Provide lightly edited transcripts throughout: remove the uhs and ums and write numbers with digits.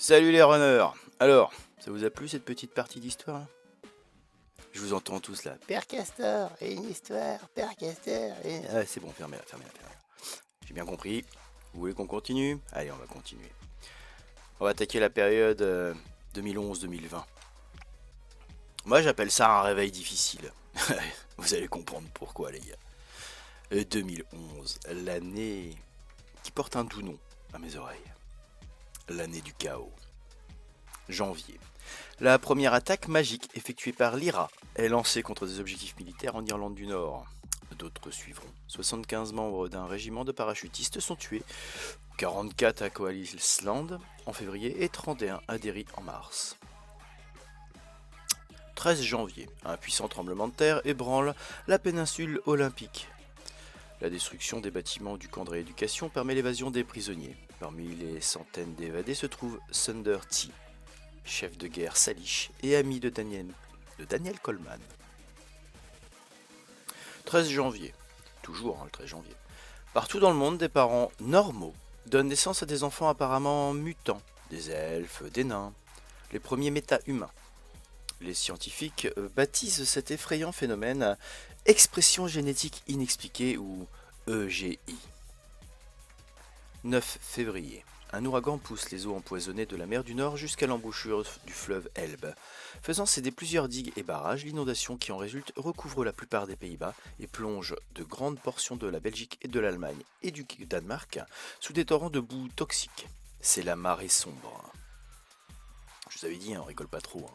Salut les runners. Alors, ça vous a plu cette petite partie d'histoire là? Je vous entends tous là. Père Castor, et une histoire, Père Castor. Ah, c'est bon, fermez-la, fermez-la, fermez-la. J'ai bien compris. Vous voulez qu'on continue? Allez, on va continuer. On va attaquer la période 2011-2020. Moi, j'appelle ça un réveil difficile. Vous allez comprendre pourquoi, les gars. 2011, l'année qui porte un doux nom à mes oreilles. L'année du chaos. Janvier. La première attaque magique effectuée par l'IRA est lancée contre des objectifs militaires en Irlande du Nord. D'autres suivront. 75 membres d'un régiment de parachutistes sont tués, 44 à Coal Island en février et 31 à Derry en mars. 13 janvier, un puissant tremblement de terre ébranle la péninsule olympique. La destruction des bâtiments du camp de rééducation permet l'évasion des prisonniers. Parmi les centaines d'évadés se trouve Thunder T, chef de guerre salish et ami de Daniel Coleman. 13 janvier, toujours le 13 janvier. Partout dans le monde, des parents normaux donnent naissance à des enfants apparemment mutants, des elfes, des nains, les premiers méta-humains. Les scientifiques baptisent cet effrayant phénomène expression génétique inexpliquée ou EGI. 9 février. Un ouragan pousse les eaux empoisonnées de la mer du Nord jusqu'à l'embouchure du fleuve Elbe. Faisant céder plusieurs digues et barrages, l'inondation qui en résulte recouvre la plupart des Pays-Bas et plonge de grandes portions de la Belgique et de l'Allemagne et du Danemark sous des torrents de boue toxique. C'est la marée sombre. Je vous avais dit, on rigole pas trop.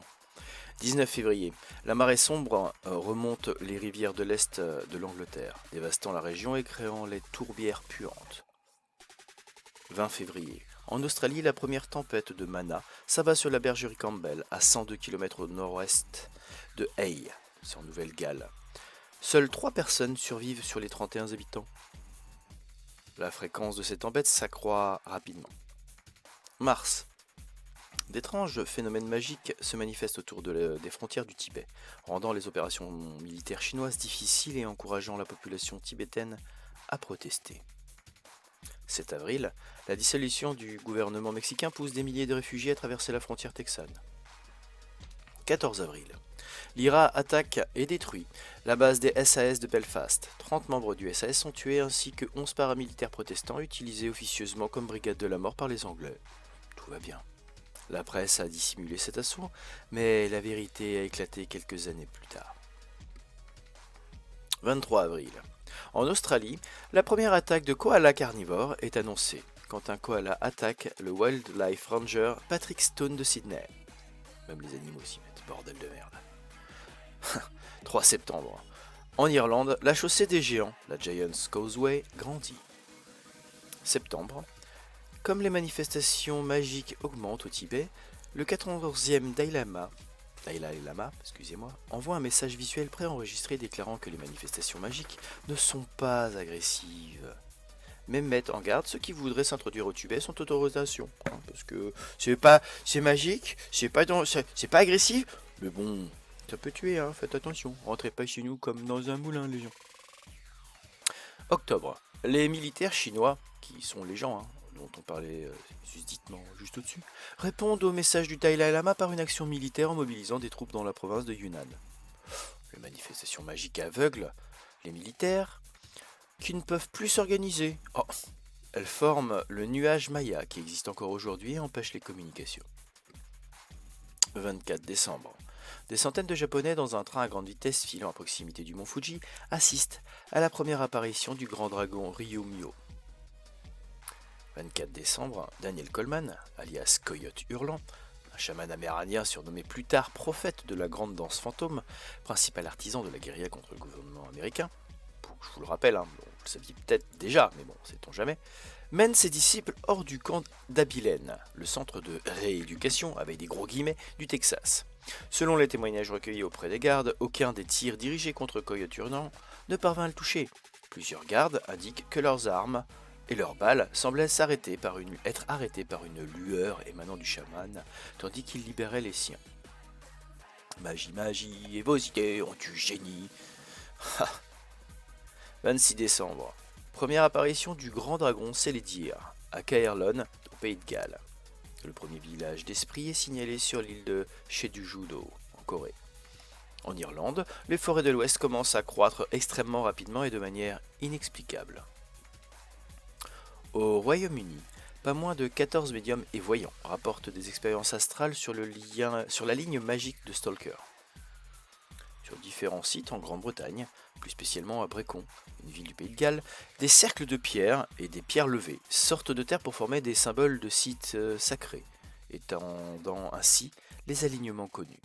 19 février. La marée sombre remonte les rivières de l'Est de l'Angleterre, dévastant la région et créant les tourbières puantes. 20 février. En Australie, la première tempête de Mana s'abat sur la bergerie Campbell, à 102 km au nord-ouest de Hay, c'est en Nouvelle-Galles. Seules 3 personnes survivent sur les 31 habitants. La fréquence de ces tempêtes s'accroît rapidement. Mars. D'étranges phénomènes magiques se manifestent autour des frontières du Tibet, rendant les opérations militaires chinoises difficiles et encourageant la population tibétaine à protester. 7 avril, la dissolution du gouvernement mexicain pousse des milliers de réfugiés à traverser la frontière texane. 14 avril, l'IRA attaque et détruit la base des SAS de Belfast. 30 membres du SAS sont tués ainsi que 11 paramilitaires protestants utilisés officieusement comme brigade de la mort par les Anglais. Tout va bien. La presse a dissimulé cet assaut, mais la vérité a éclaté quelques années plus tard. 23 avril. En Australie, la première attaque de koala carnivores est annoncée, quand un koala attaque le Wildlife Ranger Patrick Stone de Sydney. Même les animaux s'y mettent, bordel de merde. 3 septembre. En Irlande, la chaussée des géants, la Giant's Causeway, grandit. Septembre. Comme les manifestations magiques augmentent au Tibet, le 14e Dalai Lama, envoie un message visuel préenregistré déclarant que les manifestations magiques ne sont pas agressives. Mais mettent en garde ceux qui voudraient s'introduire au Tibet sans autorisation. Parce que c'est magique, c'est pas agressif, mais bon, ça peut tuer, faites attention. Rentrez pas chez nous comme dans un moulin, les gens. Octobre. Les militaires chinois, qui sont les gens, dont on parlait susditement juste au-dessus, répondent au message du Dalai Lama par une action militaire en mobilisant des troupes dans la province de Yunnan. Les manifestations magiques aveuglent les militaires qui ne peuvent plus s'organiser. Elles forment le nuage Maya qui existe encore aujourd'hui et empêche les communications. 24 décembre. Des centaines de Japonais dans un train à grande vitesse filant à proximité du mont Fuji assistent à la première apparition du grand dragon Ryumyo. 24 décembre, Daniel Coleman, alias Coyote Hurlant, un chaman amérindien surnommé plus tard prophète de la grande danse fantôme, principal artisan de la guérilla contre le gouvernement américain, je vous le rappelle, vous le saviez peut-être déjà, mais bon, sait-on jamais, mène ses disciples hors du camp d'Abilene, le centre de rééducation, avec des gros guillemets, du Texas. Selon les témoignages recueillis auprès des gardes, aucun des tirs dirigés contre Coyote Hurlant ne parvint à le toucher. Plusieurs gardes indiquent que leurs armes et leurs balles semblaient être arrêtées par une lueur émanant du chaman, tandis qu'il libérait les siens. Magie, magie, et vos idées ont du génie. 26 décembre. Première apparition du grand dragon Célédir, à Caerleon, au Pays de Galles. Le premier village d'esprit est signalé sur l'île de Jeju-do, en Corée. En Irlande, les forêts de l'Ouest commencent à croître extrêmement rapidement et de manière inexplicable. Au Royaume-Uni, pas moins de 14 médiums et voyants rapportent des expériences astrales sur la ligne magique de Stalker. Sur différents sites en Grande-Bretagne, plus spécialement à Brecon, une ville du Pays de Galles, des cercles de pierre et des pierres levées sortent de terre pour former des symboles de sites sacrés, étendant ainsi les alignements connus.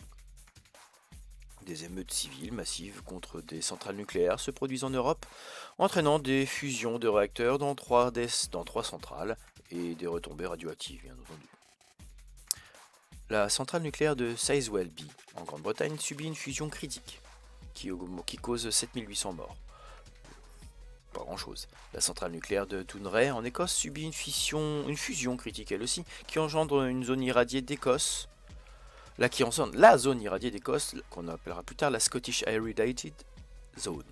Des émeutes civiles massives contre des centrales nucléaires se produisent en Europe, entraînant des fusions de réacteurs dans trois centrales et des retombées radioactives, bien entendu. La centrale nucléaire de Sizewell B, en Grande-Bretagne, subit une fusion critique, qui cause 7800 morts. Pas grand-chose. La centrale nucléaire de Dounreay, en Écosse, subit une fusion critique elle aussi, qui engendre une zone irradiée d'Écosse, la zone irradiée d'Écosse, qu'on appellera plus tard la Scottish Irradiated Zone.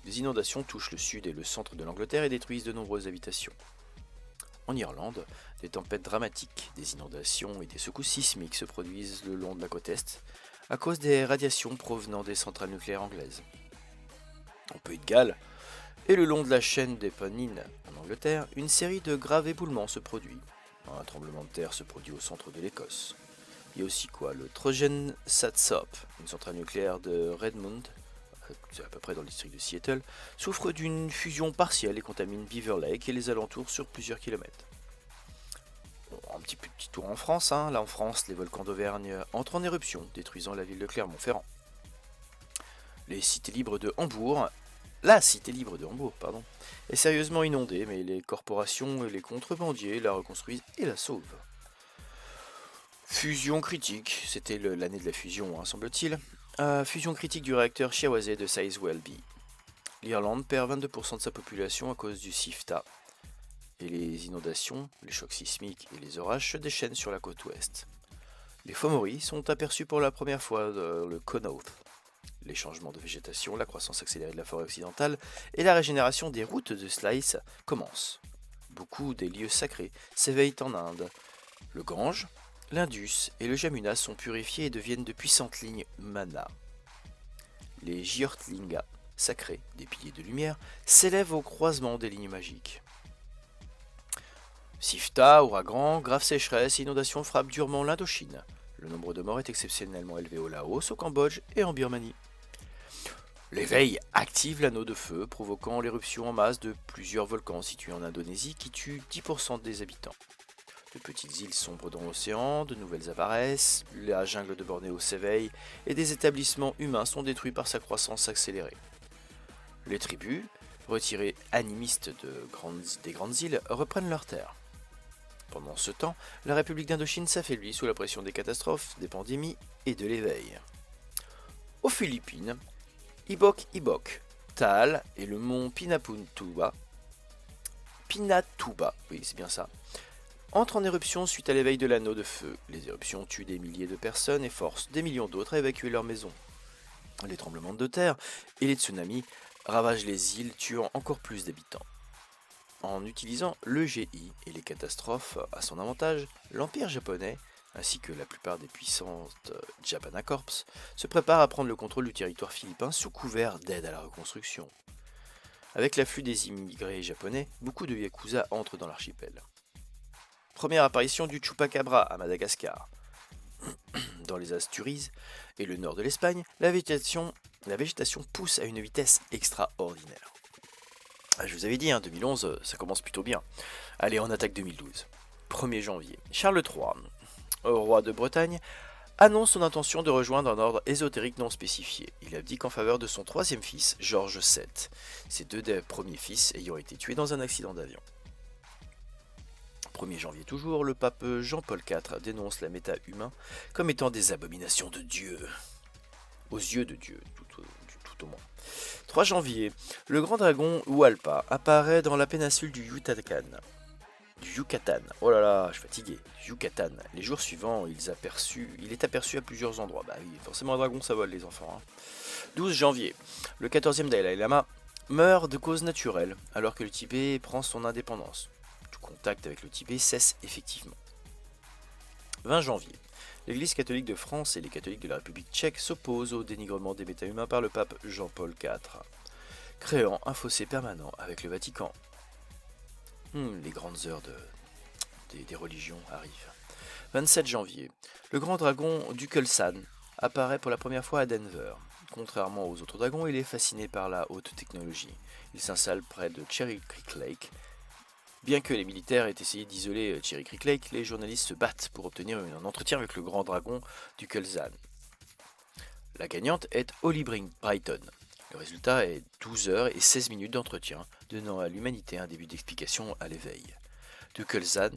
Des inondations touchent le sud et le centre de l'Angleterre et détruisent de nombreuses habitations. En Irlande, des tempêtes dramatiques, des inondations et des secousses sismiques se produisent le long de la côte est à cause des radiations provenant des centrales nucléaires anglaises. En Pays de Galles et le long de la chaîne des Pennines en Angleterre, une série de graves éboulements se produit. Un tremblement de terre se produit au centre de l'Écosse. Il y a aussi le Trojan Satsop, une centrale nucléaire de Redmond, c'est à peu près dans le district de Seattle, souffre d'une fusion partielle et contamine Beaver Lake et les alentours sur plusieurs kilomètres. Bon, un petit tour en France, Là en France, les volcans d'Auvergne entrent en éruption, détruisant la ville de Clermont-Ferrand. La cité libre de Hambourg, est sérieusement inondée, mais les corporations et les contrebandiers la reconstruisent et la sauvent. Fusion critique, c'était l'année de la fusion, semble-t-il. Fusion critique du réacteur Shiawaze de Sizewell B. L'Irlande perd 22% de sa population à cause du SIFTA. Et les inondations, les chocs sismiques et les orages se déchaînent sur la côte ouest. Les Fomori sont aperçus pour la première fois dans le Connaught. Les changements de végétation, la croissance accélérée de la forêt occidentale et la régénération des routes de Slice commencent. Beaucoup des lieux sacrés s'éveillent en Inde. Le Gange, l'Indus et le Jamuna sont purifiés et deviennent de puissantes lignes mana. Les Jyotirlinga, sacrés, des piliers de lumière, s'élèvent au croisement des lignes magiques. Sifta, ouragan, grave sécheresse et inondations frappent durement l'Indochine. Le nombre de morts est exceptionnellement élevé au Laos, au Cambodge et en Birmanie. L'éveil active l'anneau de feu, provoquant l'éruption en masse de plusieurs volcans situés en Indonésie qui tuent 10% des habitants. De petites îles sombrent dans l'océan, de nouvelles apparaissent, la jungle de Bornéo s'éveille et des établissements humains sont détruits par sa croissance accélérée. Les tribus, retirées animistes des grandes îles, reprennent leurs terres. Pendant ce temps, la République d'Indochine s'affaiblit sous la pression des catastrophes, des pandémies et de l'éveil. Aux Philippines, Ibok, Taal et le mont Pinatuba, oui c'est bien ça, entrent en éruption suite à l'éveil de l'anneau de feu. Les éruptions tuent des milliers de personnes et forcent des millions d'autres à évacuer leurs maisons. Les tremblements de terre et les tsunamis ravagent les îles, tuant encore plus d'habitants. En utilisant l'EGI et les catastrophes à son avantage, l'Empire japonais, ainsi que la plupart des puissantes Japana Corps, se prépare à prendre le contrôle du territoire philippin sous couvert d'aide à la reconstruction. Avec l'afflux des immigrés japonais, beaucoup de yakuza entrent dans l'archipel. Première apparition du Chupacabra à Madagascar. Dans les Asturies et le nord de l'Espagne, la végétation pousse à une vitesse extraordinaire. Je vous avais dit, 2011, ça commence plutôt bien. Allez, on attaque 2012. 1er janvier. Charles III, roi de Bretagne, annonce son intention de rejoindre un ordre ésotérique non spécifié. Il abdique en faveur de son troisième fils, Georges VII, ses deux des premiers fils ayant été tués dans un accident d'avion. 1er janvier toujours, le pape Jean-Paul IV dénonce la méta-humain comme étant des abominations de Dieu. Aux yeux de Dieu, tout au moins. 3 janvier, le grand dragon Hualpa apparaît dans la péninsule du Yucatan. Oh là là, je suis fatigué. Du Yucatan. Les jours suivants, il est aperçu à plusieurs endroits. Bah oui, forcément un dragon ça vole les enfants. 12 janvier, le 14e Dalai Lama meurt de cause naturelle alors que le Tibet prend son indépendance. Tout contact avec le Tibet cesse effectivement. 20 janvier. L'Église catholique de France et les catholiques de la République tchèque s'opposent au dénigrement des méta-humains par le pape Jean-Paul IV, créant un fossé permanent avec le Vatican. Les grandes heures des religions arrivent. 27 janvier. Le grand dragon Dukelsan apparaît pour la première fois à Denver. Contrairement aux autres dragons, il est fasciné par la haute technologie. Il s'installe près de Cherry Creek Lake. Bien que les militaires aient essayé d'isoler Cherry Creek Lake, les journalistes se battent pour obtenir un entretien avec le grand dragon Dukelsan. La gagnante est Holly Brighton. Le résultat est 12 heures et 16 minutes d'entretien, donnant à l'humanité un début d'explication à l'éveil. Dukelsan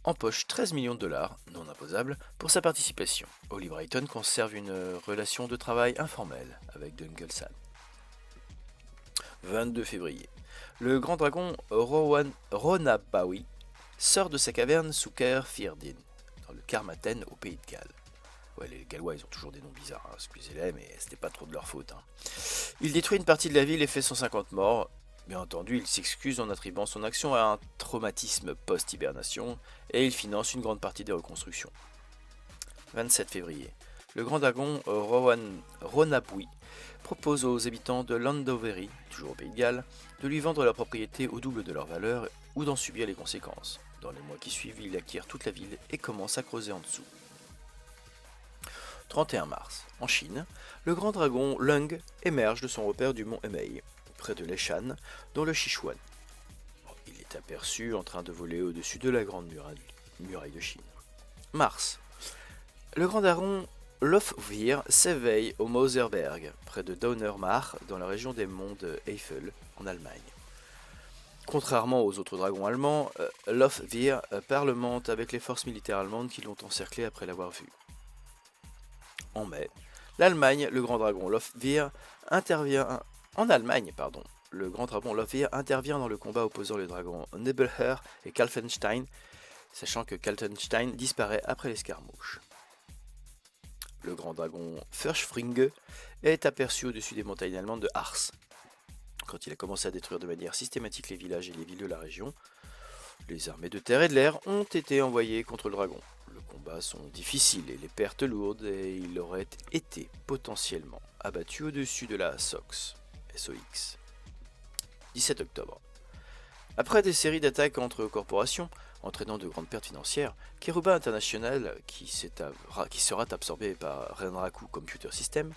empoche 13 millions de dollars, non imposables, pour sa participation. Holly Brighton conserve une relation de travail informelle avec Dukelsan. 22 février. Le grand dragon Ronabawi sort de sa caverne sous Caer Firdin, dans le Carmarthen au pays de Galles. Ouais, les Gallois, ils ont toujours des noms bizarres, excusez-les, mais c'était pas trop de leur faute. Il détruit une partie de la ville et fait 150 morts. Bien entendu, il s'excuse en attribuant son action à un traumatisme post-hibernation, et il finance une grande partie des reconstructions. 27 février. Le grand dragon Ronabui propose aux habitants de Llandovery, toujours au pays de Galles, de lui vendre la propriété au double de leur valeur ou d'en subir les conséquences. Dans les mois qui suivent, il acquiert toute la ville et commence à creuser en dessous. 31 mars. En Chine, le grand dragon Lung émerge de son repère du mont Emei, près de Leshan, dans le Sichuan. Il est aperçu en train de voler au-dessus de la grande muraille de Chine. Mars. Le grand dragon Lofvir s'éveille au Moserberg, près de Donnermar, dans la région des monts de Eifel, en Allemagne. Contrairement aux autres dragons allemands, Lofvir parlemente avec les forces militaires allemandes qui l'ont encerclé après l'avoir vu. En mai, l'Allemagne, le grand dragon Lofvir intervient dans le combat opposant les dragons Nebelher et Kalfenstein, sachant que Kalfenstein disparaît après l'escarmouche. Le grand dragon Furchfringe est aperçu au-dessus des montagnes allemandes de Harz. Quand il a commencé à détruire de manière systématique les villages et les villes de la région, les armées de terre et de l'air ont été envoyées contre le dragon. Les combats sont difficiles et les pertes lourdes, et il aurait été potentiellement abattu au-dessus de la SOX. 17 octobre. Après des séries d'attaques entre corporations, entraînant de grandes pertes financières, Keruba International, qui sera absorbé par Renraku Computer System,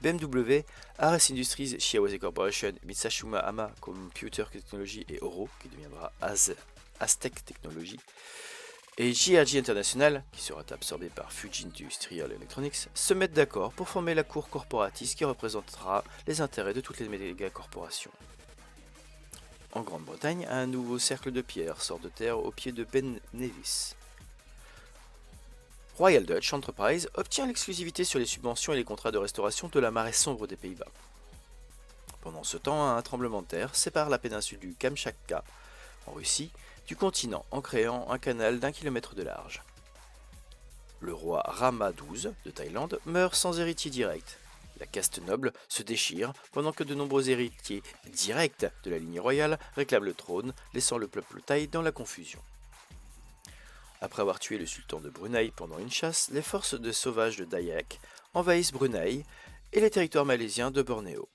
BMW, Ares Industries, Shiawase Corporation, Mitsashima Hama Computer Technology et Oro, qui deviendra Aztec Technology, et JRG International, qui sera absorbé par Fuji Industrial Electronics, se mettent d'accord pour former la cour corporatiste qui représentera les intérêts de toutes les méga-corporations. En Grande-Bretagne, un nouveau cercle de pierre sort de terre au pied de Ben Nevis. Royal Dutch Enterprise obtient l'exclusivité sur les subventions et les contrats de restauration de la marée sombre des Pays-Bas. Pendant ce temps, un tremblement de terre sépare la péninsule du Kamchatka, en Russie, du continent en créant un canal d'1 kilomètre de large. Le roi Rama XII de Thaïlande meurt sans héritier direct. La caste noble se déchire pendant que de nombreux héritiers directs de la lignée royale réclament le trône, laissant le peuple thaï dans la confusion. Après avoir tué le sultan de Brunei pendant une chasse, les forces de sauvages de Dayak envahissent Brunei et les territoires malaisiens de Bornéo.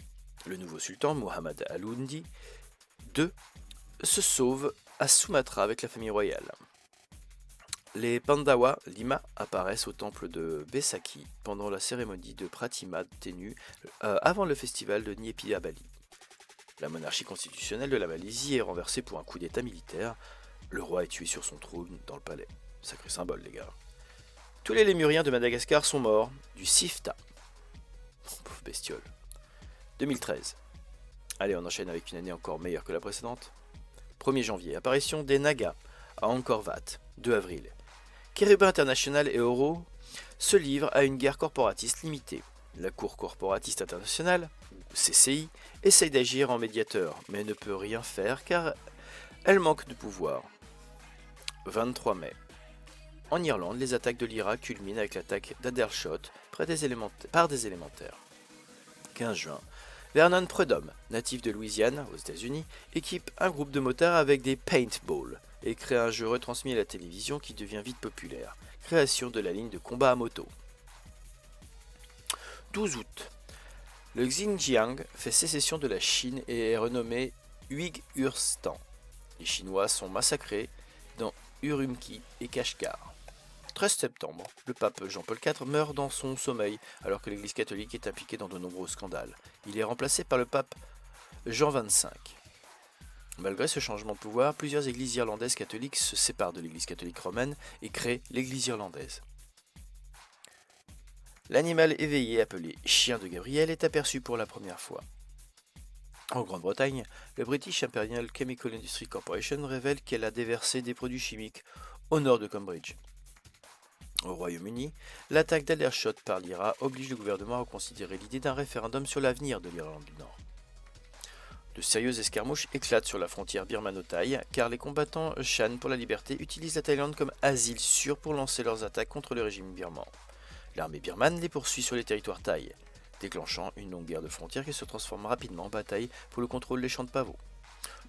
Le nouveau sultan, Muhammad Alundi II, se sauve à Sumatra avec la famille royale. Les Pandawa Lima apparaissent au temple de Besaki pendant la cérémonie de Pratima tenue avant le festival de Nyepi à Bali. La monarchie constitutionnelle de la Malaisie est renversée pour un coup d'état militaire. Le roi est tué sur son trône dans le palais. Sacré symbole, les gars. Tous les lémuriens de Madagascar sont morts du Sifta. Pauvre bestiole. 2013. Allez, on enchaîne avec une année encore meilleure que la précédente. 1er janvier, apparition des Nagas à Angkor Wat. 2 avril. Keruba International et Oro se livrent à une guerre corporatiste limitée. La Cour corporatiste internationale, ou CCI, essaye d'agir en médiateur, mais ne peut rien faire car elle manque de pouvoir. 23 mai. En Irlande, les attaques de l'Irak culminent avec l'attaque d'Aldershot par des élémentaires. 15 juin. Vernon Prudhomme, natif de Louisiane, aux États-Unis, équipe un groupe de motards avec des paintballs et crée un jeu retransmis à la télévision qui devient vite populaire. Création de la ligne de combat à moto. 12 août. Le Xinjiang fait sécession de la Chine et est renommé Uigurstan. Les Chinois sont massacrés dans Urumqi et Kashgar. 13 septembre, le pape Jean-Paul IV meurt dans son sommeil alors que l'Église catholique est impliquée dans de nombreux scandales. Il est remplacé par le pape Jean XXV. Malgré ce changement de pouvoir, plusieurs églises irlandaises catholiques se séparent de l'Église catholique romaine et créent l'Église irlandaise. L'animal éveillé appelé chien de Gabriel est aperçu pour la première fois. En Grande-Bretagne, le British Imperial Chemical Industries Corporation révèle qu'elle a déversé des produits chimiques au nord de Cambridge. Au Royaume-Uni, l'attaque d'Aldershot par l'IRA oblige le gouvernement à reconsidérer l'idée d'un référendum sur l'avenir de l'Irlande du Nord. De sérieuses escarmouches éclatent sur la frontière birmano-thaï car les combattants Shan pour la liberté utilisent la Thaïlande comme asile sûr pour lancer leurs attaques contre le régime birman. L'armée birmane les poursuit sur les territoires thaïs, déclenchant une longue guerre de frontières qui se transforme rapidement en bataille pour le contrôle des champs de pavots.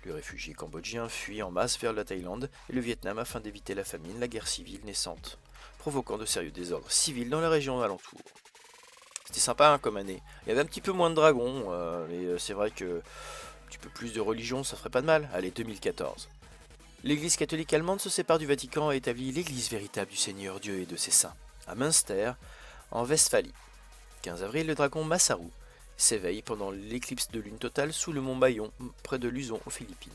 Les réfugiés cambodgiens fuient en masse vers la Thaïlande et le Vietnam afin d'éviter la famine, la guerre civile naissante, provoquant de sérieux désordres civils dans la région alentour. C'était sympa hein, comme année. Il y avait un petit peu moins de dragons, mais c'est vrai que un petit peu plus de religion, ça ferait pas de mal. Allez, 2014. L'Église catholique allemande se sépare du Vatican et établit l'Église véritable du Seigneur Dieu et de ses saints, à Münster, en Westphalie. 15 avril, le dragon Masaru s'éveille pendant l'éclipse de lune totale sous le mont Bayon, près de Luzon, aux Philippines.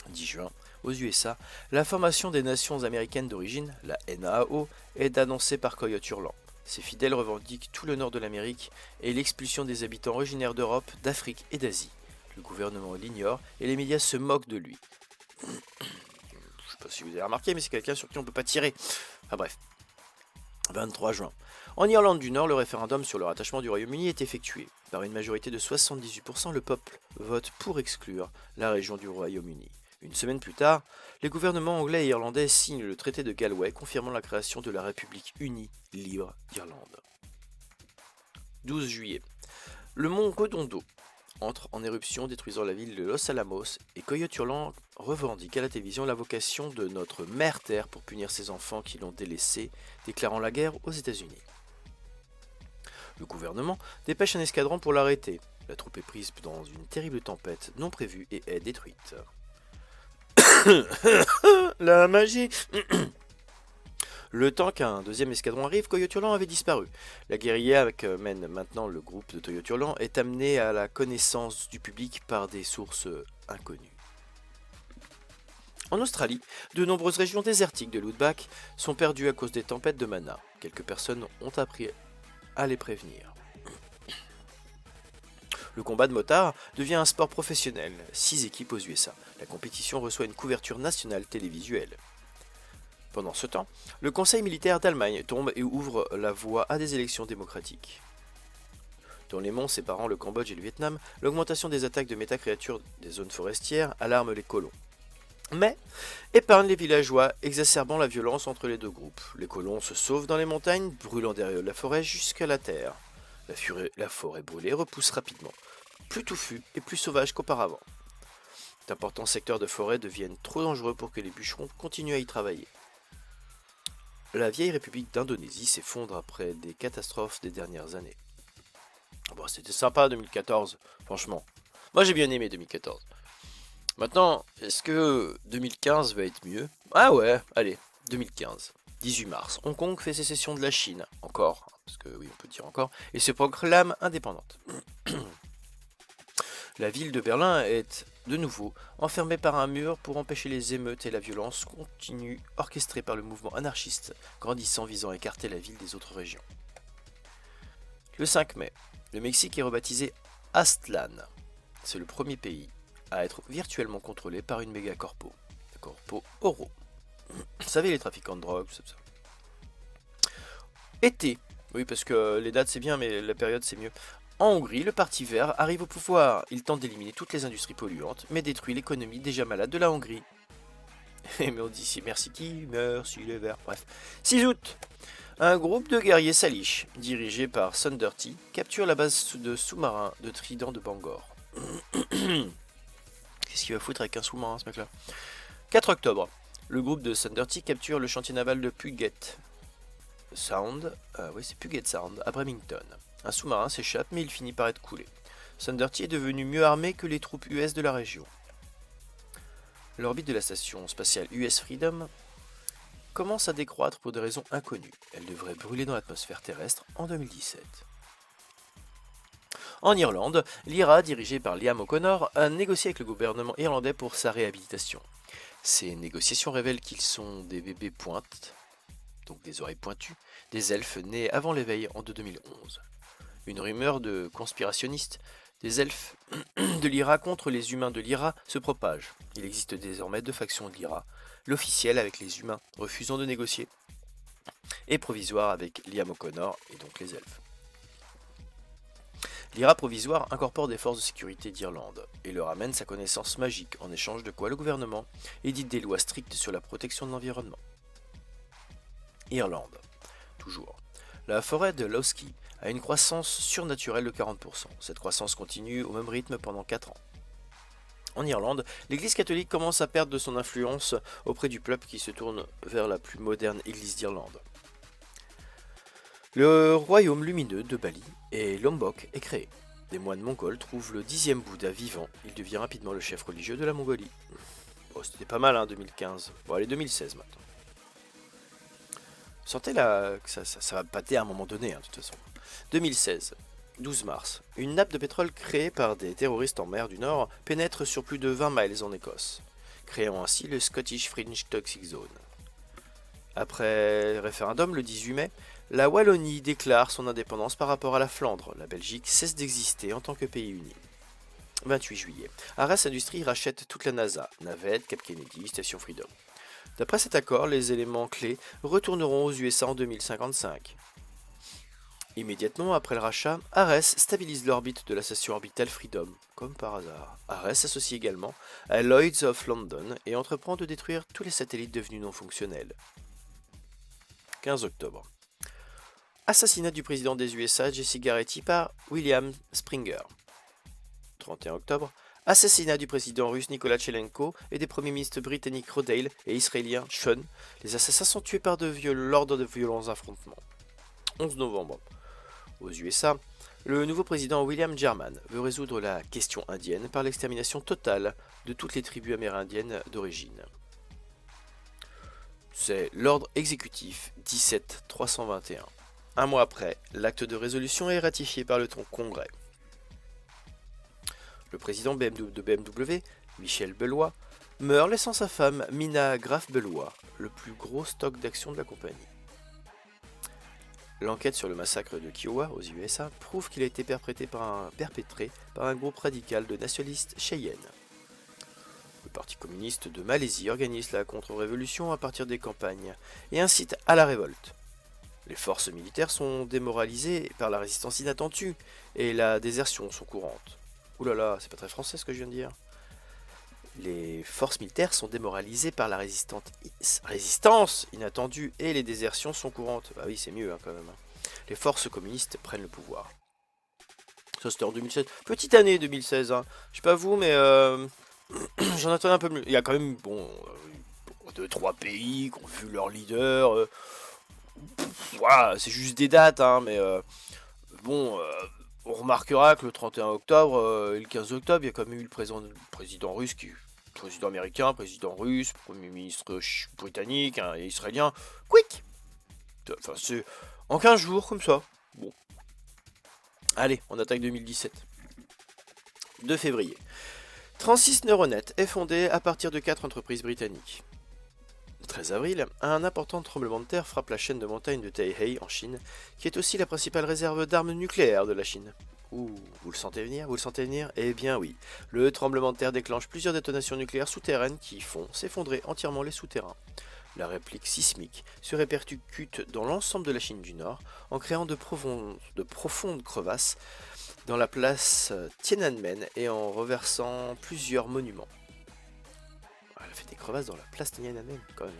10 juin, aux USA, la formation des nations américaines d'origine, la NAO, est annoncée par Coyote Hurlant. Ses fidèles revendiquent tout le nord de l'Amérique et l'expulsion des habitants originaires d'Europe, d'Afrique et d'Asie. Le gouvernement l'ignore et les médias se moquent de lui. Je sais pas si vous avez remarqué, mais c'est quelqu'un sur qui on ne peut pas tirer. Enfin bref. 23 juin. En Irlande du Nord, le référendum sur le rattachement du Royaume-Uni est effectué. Par une majorité de 78%, le peuple vote pour exclure la région du Royaume-Uni. Une semaine plus tard, les gouvernements anglais et irlandais signent le traité de Galway confirmant la création de la République unie libre d'Irlande. 12 juillet. Le mont Redondo entre en éruption détruisant la ville de Los Alamos et Coyote Hurlant revendique à la télévision la vocation de notre mère Terre pour punir ses enfants qui l'ont délaissé, déclarant la guerre aux États-Unis. Le gouvernement dépêche un escadron pour l'arrêter. La troupe est prise dans une terrible tempête non prévue et est détruite. La magie. Le temps qu'un deuxième escadron arrive, Coyote Hurlant avait disparu. La guérilla que mène maintenant le groupe de Coyote Hurlant est amenée à la connaissance du public par des sources inconnues. En Australie, de nombreuses régions désertiques de l'Outback sont perdues à cause des tempêtes de mana. Quelques personnes ont appris à les prévenir. Le combat de motards devient un sport professionnel, 6 équipes aux USA. La compétition reçoit une couverture nationale télévisuelle. Pendant ce temps, le Conseil militaire d'Allemagne tombe et ouvre la voie à des élections démocratiques. Dans les monts séparant le Cambodge et le Vietnam, l'augmentation des attaques de métacréatures des zones forestières alarme les colons. Mais épargne les villageois, exacerbant la violence entre les deux groupes. Les colons se sauvent dans les montagnes, brûlant derrière la forêt jusqu'à la terre. La forêt brûlée repousse rapidement, plus touffue et plus sauvage qu'auparavant. D'importants secteurs de forêt deviennent trop dangereux pour que les bûcherons continuent à y travailler. La vieille République d'Indonésie s'effondre après des catastrophes des dernières années. Bon, c'était sympa 2014, franchement. Moi j'ai bien aimé 2014. Maintenant, est-ce que 2015 va être mieux? Ah ouais, allez, 2015. 18 mars, Hong Kong fait sécession de la Chine, encore, parce que oui, on peut dire encore, et se proclame indépendante. La ville de Berlin est, de nouveau, enfermée par un mur pour empêcher les émeutes et la violence continue orchestrée par le mouvement anarchiste, grandissant visant à écarter la ville des autres régions. Le 5 mai, le Mexique est rebaptisé Aztlán. C'est le premier pays à être virtuellement contrôlé par une méga-corpo, la corpo Oro. Vous savez, les trafiquants de drogue, tout ça. Été, oui parce que les dates c'est bien mais la période c'est mieux. En Hongrie, le Parti vert arrive au pouvoir. Il tente d'éliminer toutes les industries polluantes, mais détruit l'économie déjà malade de la Hongrie. Mais on dit merci qui? Merci les verts. Bref. 6 août. Un groupe de guerriers salish, dirigé par Thunderty, capture la base de sous-marins de Trident de Bangor. Qu'est-ce qu'il va foutre avec un sous-marin ce mec-là? 4 octobre, le groupe de Thunder T capture le chantier naval de Puget Sound, Puget Sound, à Bremerton. Un sous-marin s'échappe mais il finit par être coulé. Thunder T est devenu mieux armé que les troupes US de la région. L'orbite de la station spatiale US Freedom commence à décroître pour des raisons inconnues. Elle devrait brûler dans l'atmosphère terrestre en 2017. En Irlande, l'IRA, dirigée par Liam O'Connor, a négocié avec le gouvernement irlandais pour sa réhabilitation. Ces négociations révèlent qu'ils sont des bébés pointes, donc des oreilles pointues, des elfes nés avant l'éveil en 2011. Une rumeur de conspirationnistes, des elfes de l'IRA contre les humains de l'IRA se propage. Il existe désormais 2 factions de l'IRA, l'officielle avec les humains refusant de négocier, et provisoire avec Liam O'Connor et donc les elfes. L'IRA provisoire incorpore des forces de sécurité d'Irlande et leur amène sa connaissance magique, en échange de quoi le gouvernement édite des lois strictes sur la protection de l'environnement. Irlande. Toujours. La forêt de Lowsky a une croissance surnaturelle de 40%. Cette croissance continue au même rythme pendant 4 ans. En Irlande, l'Église catholique commence à perdre de son influence auprès du peuple qui se tourne vers la plus moderne Église d'Irlande. Le royaume lumineux de Bali et Lombok est créé. Des moines mongols trouvent le 10e Bouddha vivant. Il devient rapidement le chef religieux de la Mongolie. Oh, c'était pas mal, 2015. Bon, allez, 2016 maintenant. Sentez là que ça va pâter à un moment donné, de toute façon. 2016, 12 mars. Une nappe de pétrole créée par des terroristes en mer du Nord pénètre sur plus de 20 miles en Écosse, créant ainsi le Scottish Fringe Toxic Zone. Après référendum le 18 mai, la Wallonie déclare son indépendance par rapport à la Flandre. La Belgique cesse d'exister en tant que pays uni. 28 juillet. Ares Industries rachète toute la NASA, navette, Cap Kennedy, station Freedom. D'après cet accord, les éléments clés retourneront aux USA en 2055. Immédiatement après le rachat, Ares stabilise l'orbite de la station orbitale Freedom, comme par hasard. Ares s'associe également à Lloyds of London et entreprend de détruire tous les satellites devenus non fonctionnels. 15 octobre. Assassinat du président des USA Jesse Garrity par William Springer. 31 octobre. Assassinat du président russe Nikola Tchelenko et des premiers ministres britanniques Rodale et israéliens Shon. Les assassins sont tués lors de violents affrontements. 11 novembre. Aux USA, le nouveau président William German veut résoudre la question indienne par l'extermination totale de toutes les tribus amérindiennes d'origine. C'est l'ordre exécutif 17321. Un mois après, l'acte de résolution est ratifié par le Congrès. Le président de BMW, Michel Bellois, meurt laissant sa femme Mina Graf-Bellois le plus gros stock d'actions de la compagnie. L'enquête sur le massacre de Kiowa aux USA prouve qu'il a été perpétré par un groupe radical de nationalistes Cheyenne. Le Parti communiste de Malaisie organise la contre-révolution à partir des campagnes et incite à la révolte. Les forces militaires sont démoralisées par la résistance inattendue et la désertion sont courantes. Ouh là là, c'est pas très français ce que je viens de dire. Les forces militaires sont démoralisées par la résistance inattendue et les désertions sont courantes. Bah oui, c'est mieux quand même. Les forces communistes prennent le pouvoir. Ça c'était en 2016. Petite année 2016. Je sais pas vous, mais j'en attendais un peu mieux. Il y a quand même, 2-3 pays qui ont vu leur leader. Voilà, c'est juste des dates, mais on remarquera que le 31 octobre et le 15 octobre, il y a quand même eu le président russe, président américain, président russe, premier ministre britannique et israélien. Quick. Enfin, c'est en 15 jours, comme ça. Bon. Allez, on attaque 2017. 2 février. Transys Neuronet est fondé à partir de 4 entreprises britanniques. 13 avril, un important tremblement de terre frappe la chaîne de montagnes de Taihei en Chine, qui est aussi la principale réserve d'armes nucléaires de la Chine. Ouh, vous le sentez venir? Vous le sentez venir? Eh bien oui, le tremblement de terre déclenche plusieurs détonations nucléaires souterraines qui font s'effondrer entièrement les souterrains. La réplique sismique se répercute dans l'ensemble de la Chine du Nord, en créant de profondes crevasses dans la place Tiananmen et en reversant plusieurs monuments. Elle a fait des crevasses dans la place Tiananmen, quand même,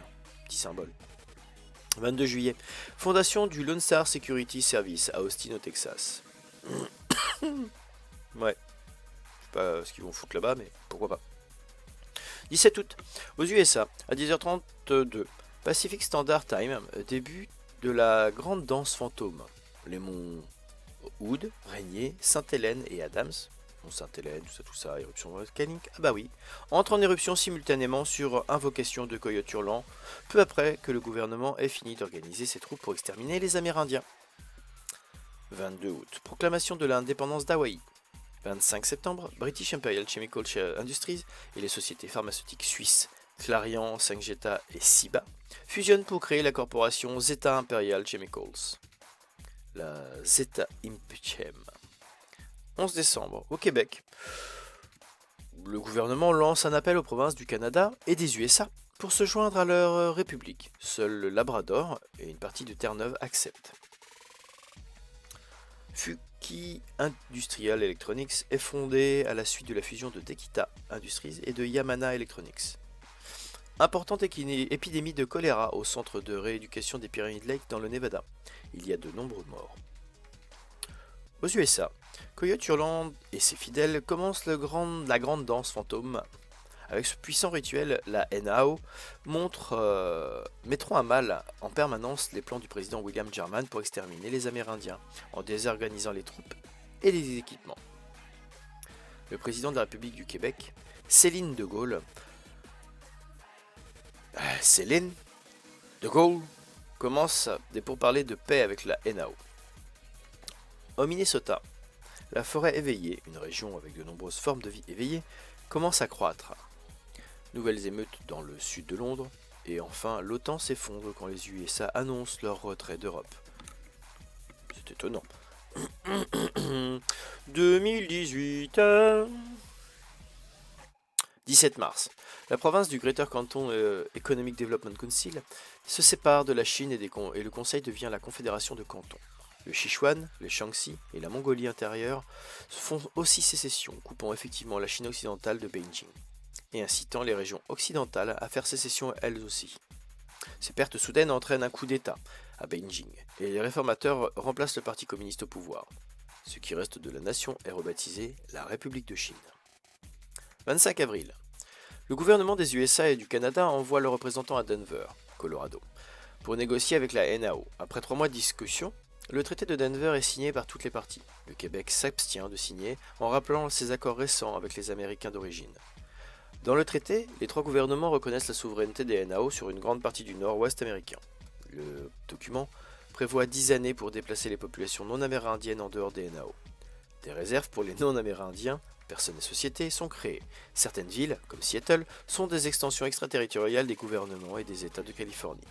petit symbole. 22 juillet, fondation du Lone Star Security Service à Austin au Texas. Ouais, je sais pas ce qu'ils vont foutre là-bas, mais pourquoi pas. 17 août, aux USA, à 10h32, Pacific Standard Time, début de la grande danse fantôme. Les monts Hood, Rainier, Sainte-Hélène et Adams, Mont Sainte-Hélène, tout ça, éruption volcanique, ah bah oui, entrent en éruption simultanément sur invocation de coyotes hurlants, peu après que le gouvernement ait fini d'organiser ses troupes pour exterminer les Amérindiens. 22 août, proclamation de l'indépendance d'Hawaï. 25 septembre, British Imperial Chemical Industries et les sociétés pharmaceutiques suisses Clariant, Syngenta et Ciba fusionnent pour créer la corporation Zeta Imperial Chemicals. La Zeta Impchem. 11 décembre, au Québec, le gouvernement lance un appel aux provinces du Canada et des USA pour se joindre à leur république. Seul le Labrador et une partie de Terre-Neuve acceptent. Fuki Industrial Electronics est fondé à la suite de la fusion de Tekita Industries et de Yamana Electronics. Importante épidémie de choléra au centre de rééducation des Pyramid Lake dans le Nevada. Il y a de nombreux morts. Aux USA, Coyote Hurlant et ses fidèles commencent la grande danse fantôme. Avec ce puissant rituel, la NAO mettront à mal en permanence les plans du président William Sherman pour exterminer les Amérindiens, en désorganisant les troupes et les équipements. Le président de la République du Québec, Céline de Gaulle, commence des pourparlers de paix avec la NAO. Au Minnesota, la forêt éveillée, une région avec de nombreuses formes de vie éveillées, commence à croître. Nouvelles émeutes dans le sud de Londres, et enfin l'OTAN s'effondre quand les USA annoncent leur retrait d'Europe. C'est étonnant. 2018 17 mars. La province du Greater Canton Economic Development Council se sépare de la Chine et le Conseil devient la Confédération de cantons. Le Sichuan, les Shaanxi et la Mongolie intérieure font aussi sécession, coupant effectivement la Chine occidentale de Beijing, et incitant les régions occidentales à faire sécession elles aussi. Ces pertes soudaines entraînent un coup d'État à Beijing, et les réformateurs remplacent le Parti communiste au pouvoir. Ce qui reste de la nation est rebaptisé la République de Chine. 25 avril. Le gouvernement des USA et du Canada envoie leurs représentants à Denver, Colorado, pour négocier avec la NAO. Après 3 mois de discussion, le traité de Denver est signé par toutes les parties. Le Québec s'abstient de signer en rappelant ses accords récents avec les Américains d'origine. Dans le traité, les 3 gouvernements reconnaissent la souveraineté des NAO sur une grande partie du nord-ouest américain. Le document prévoit 10 années pour déplacer les populations non amérindiennes en dehors des NAO. Des réserves pour les non-amérindiens, personnes et sociétés, sont créées. Certaines villes, comme Seattle, sont des extensions extraterritoriales des gouvernements et des États de Californie.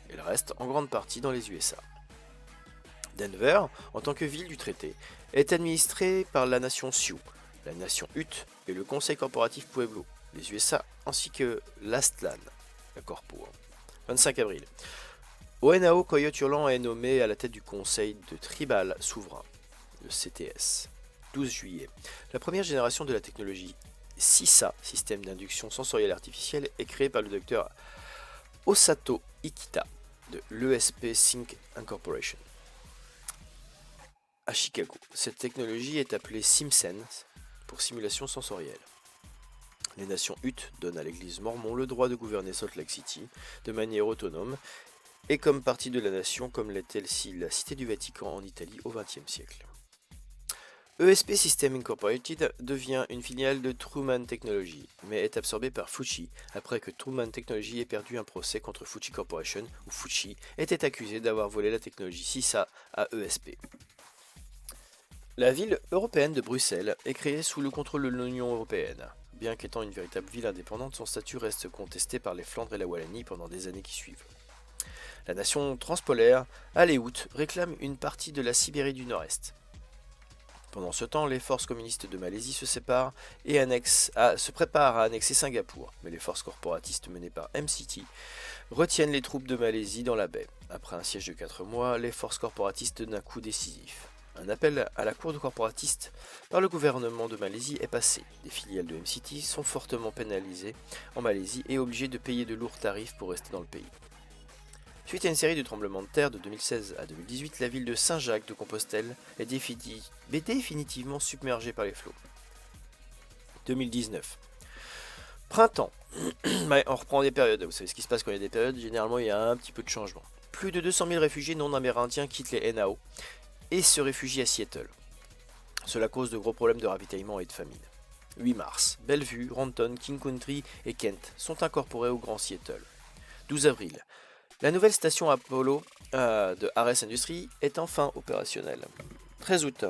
Elles restent en grande partie dans les USA. Denver, en tant que ville du traité, est administrée par la nation Sioux, la nation Ute et le conseil corporatif Pueblo, les USA, ainsi que l'Astlan, la Corpo. 25 avril. ONAO Coyote Hurlant est nommé à la tête du conseil de tribal souverain, le CTS. 12 juillet. La première génération de la technologie SISA, système d'induction sensorielle artificielle, est créée par le docteur Osato Ikita de l'ESP Sync Incorporation. À Chicago, cette technologie est appelée SimSense pour simulation sensorielle. Les nations Utes donnent à l'église mormon le droit de gouverner Salt Lake City de manière autonome et comme partie de la nation comme l'était la Cité du Vatican en Italie au XXe siècle. ESP System Incorporated devient une filiale de Truman Technology, mais est absorbée par Fuji après que Truman Technology ait perdu un procès contre Fuji Corporation où Fuji était accusé d'avoir volé la technologie SISA à ESP. La ville européenne de Bruxelles est créée sous le contrôle de l'Union européenne. Bien qu'étant une véritable ville indépendante, son statut reste contesté par les Flandres et la Wallonie pendant des années qui suivent. La nation transpolaire, Aleut, réclame une partie de la Sibérie du Nord-Est. Pendant ce temps, les forces communistes de Malaisie se séparent et se préparent à annexer Singapour, mais les forces corporatistes menées par MCT retiennent les troupes de Malaisie dans la baie. Après un siège de 4 mois, les forces corporatistes donnent un coup décisif. Un appel à la cour de corporatiste par le gouvernement de Malaisie est passé. Les filiales de MCT sont fortement pénalisées en Malaisie et obligées de payer de lourds tarifs pour rester dans le pays. Suite à une série de tremblements de terre de 2016 à 2018, la ville de Saint-Jacques-de-Compostelle est définitivement submergée par les flots. 2019. Printemps. Ouais, on reprend des périodes. Vous savez ce qui se passe quand il y a des périodes. Généralement, il y a un petit peu de changement. Plus de 200 000 réfugiés non amérindiens quittent les NAO et se réfugient à Seattle. Cela cause de gros problèmes de ravitaillement et de famine. 8 mars. Bellevue, Renton, King Country et Kent sont incorporés au Grand Seattle. 12 avril. La nouvelle station Apollo de Ares Industries est enfin opérationnelle. 13 août.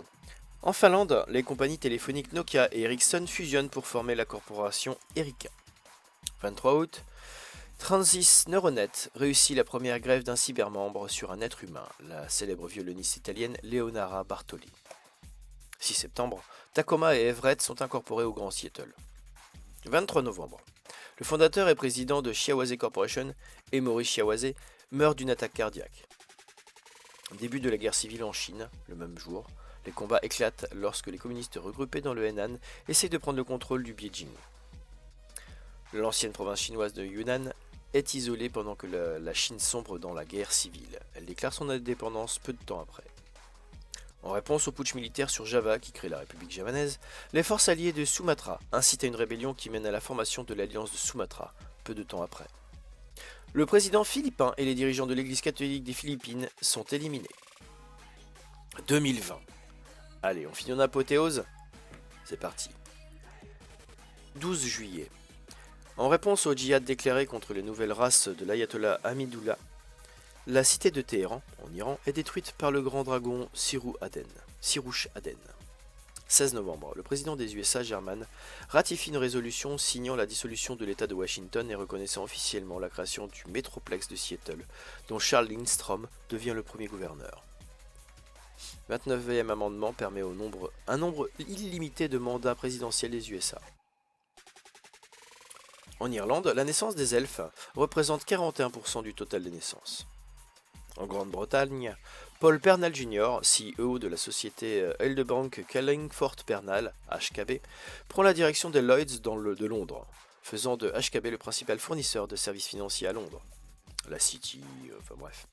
En Finlande, les compagnies téléphoniques Nokia et Ericsson fusionnent pour former la corporation Erica. 23 août. Transys Neuronet réussit la première greffe d'un cybermembre sur un être humain, la célèbre violoniste italienne Leonora Bartoli. 6 septembre. Tacoma et Everett sont incorporés au Grand Seattle. 23 novembre. Le fondateur et président de Shiawaze Corporation, Emory Shiawaze, meurt d'une attaque cardiaque. Début de la guerre civile en Chine, le même jour. Les combats éclatent lorsque les communistes regroupés dans le Henan essayent de prendre le contrôle du Beijing. L'ancienne province chinoise de Yunnan est isolée pendant que la Chine sombre dans la guerre civile. Elle déclare son indépendance peu de temps après. En réponse au putsch militaire sur Java qui crée la République javanaise, les forces alliées de Sumatra incitent à une rébellion qui mène à la formation de l'Alliance de Sumatra, peu de temps après. Le président philippin et les dirigeants de l'Église catholique des Philippines sont éliminés. 2020. Allez, on finit en apothéose. C'est parti. 12 juillet. En réponse au djihad déclaré contre les nouvelles races de l'ayatollah Hamidullah, la cité de Téhéran, en Iran, est détruite par le grand dragon Sirouch Aden. 16 novembre, le président des USA, German, ratifie une résolution signant la dissolution de l'État de Washington et reconnaissant officiellement la création du métroplex de Seattle, dont Charles Lindstrom devient le premier gouverneur. 29e amendement permet un nombre illimité de mandats présidentiels des USA. En Irlande, la naissance des elfes représente 41% du total des naissances. En Grande-Bretagne, Paul Pernal Jr., CEO de la société Hildebrand Callingford Pernal, HKB, prend la direction des Lloyds de Londres, faisant de HKB le principal fournisseur de services financiers à Londres. La City, enfin bref.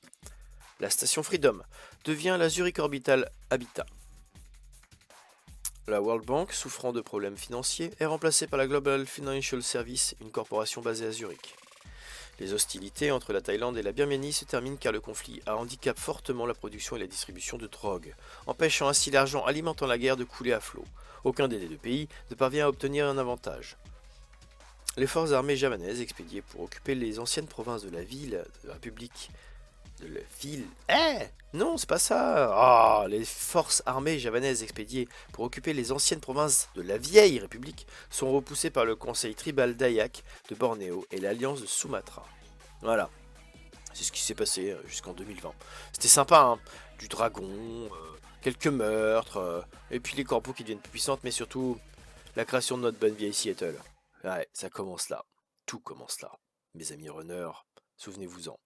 La station Freedom devient la Zurich Orbital Habitat. La World Bank, souffrant de problèmes financiers, est remplacée par la Global Financial Service, une corporation basée à Zurich. Les hostilités entre la Thaïlande et la Birmanie se terminent car le conflit a handicapé fortement la production et la distribution de drogue, empêchant ainsi l'argent alimentant la guerre de couler à flot. Aucun des deux pays ne parvient à obtenir un avantage. Les forces armées javanaises expédiées pour occuper les anciennes provinces de la République de la ville. Non, c'est pas ça. Les forces armées javanaises expédiées pour occuper les anciennes provinces de la vieille République sont repoussées par le conseil tribal Dayak de Bornéo et l'alliance de Sumatra. Voilà, c'est ce qui s'est passé jusqu'en 2020. C'était sympa, hein. Du dragon, quelques meurtres, et puis les corpos qui deviennent plus puissantes, mais surtout la création de notre bonne vieille Seattle. Ouais, ça commence là. Tout commence là. Mes amis runners, souvenez-vous-en.